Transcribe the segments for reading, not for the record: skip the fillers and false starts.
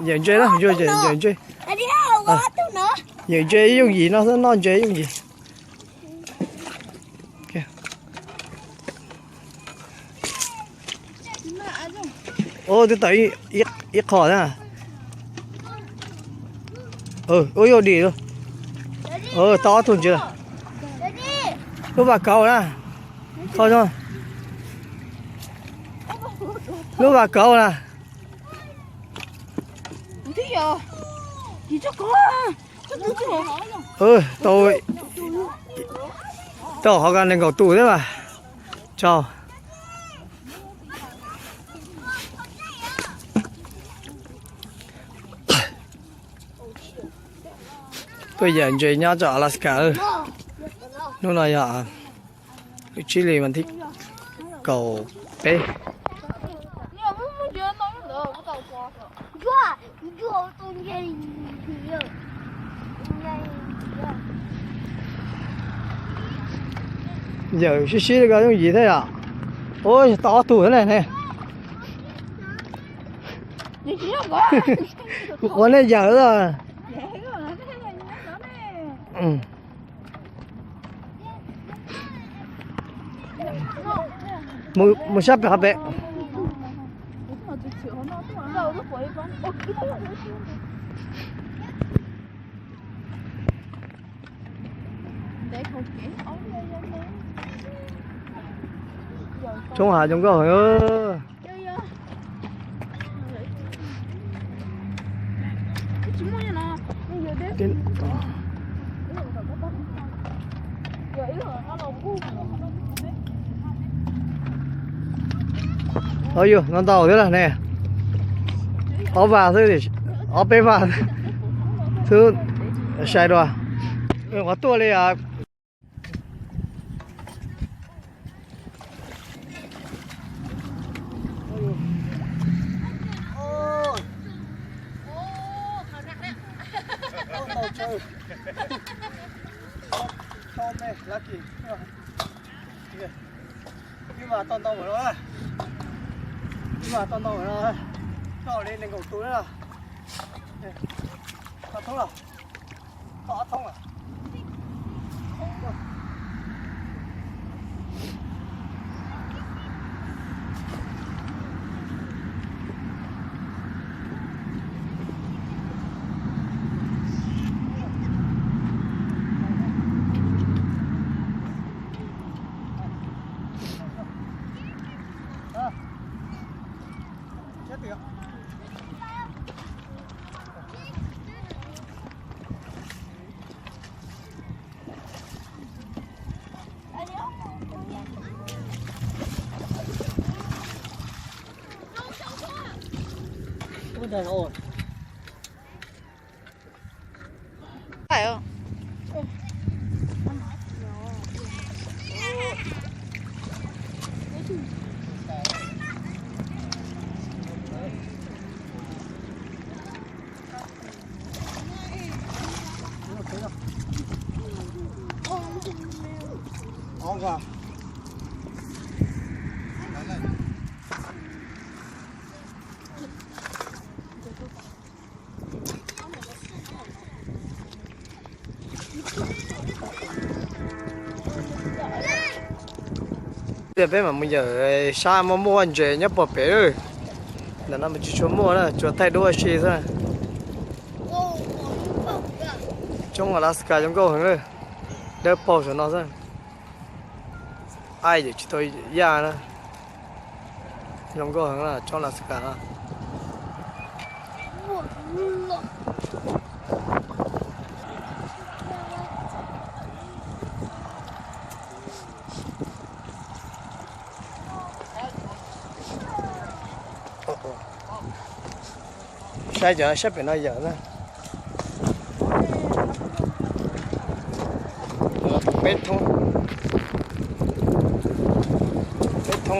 Dạy chơi đó, chơi dạy chơi. Dạy chơi dùng gì nó chơi dùng gì? Kìa. Ô, tôi thấy ít khó nè. Ôi đi rồi. To thun chưa? Lúc vào cầu nè. Thôi thôi. Lúc vào cầu nè. Tôi họ gần đến cầu tủ đấy mà. Chào. Tôi giờ chơi nhá cho Alaska ơi. Lúc này à, chỉ là mình thích cầu bé. Giờ xí cái cái gì thế à? Ôi to tuổi này nè. Con này giờ rồi. Một sắp hả bé? Trong hà trong có hỏi ơi vô nó tàu thế là nè ó vào thế thì ó bé vào thứ sai rồi có tua lên à nhưng mà toàn tàu của nó nó lên cầu túi nữa nó thông rồi họ thông à đàn ổn phải không? Bé mà bây giờ xa mà mua anh chơi nhấp vào bé rồi là nó chỉ cho mua đó cho thay đổi xe thôi trong Alaska trong câu rồi đỡ bỏ cho nó ra ai để chỉ tôi ra nữa trong câu là trong Alaska đó sai giờ sắp phải nói giờ nữa bê thông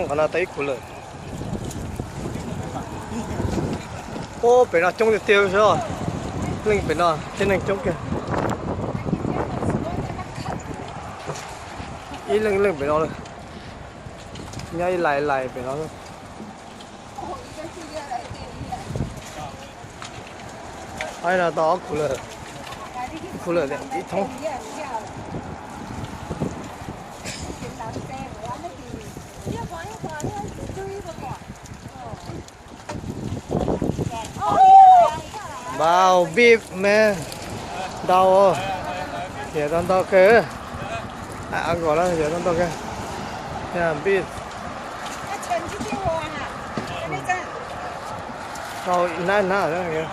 còn là tới của lợi ô phải là trong tiêu rồi linh phải là trên này trong kìa ý linh phải nó rồi nhai lại phải nó thôi 哎呀，到苦了，苦了的，一桶。Bao bịp mẹ đau thì con to kê ăn gọi là thì con to kê nhà bịp đau nát nát đó kìa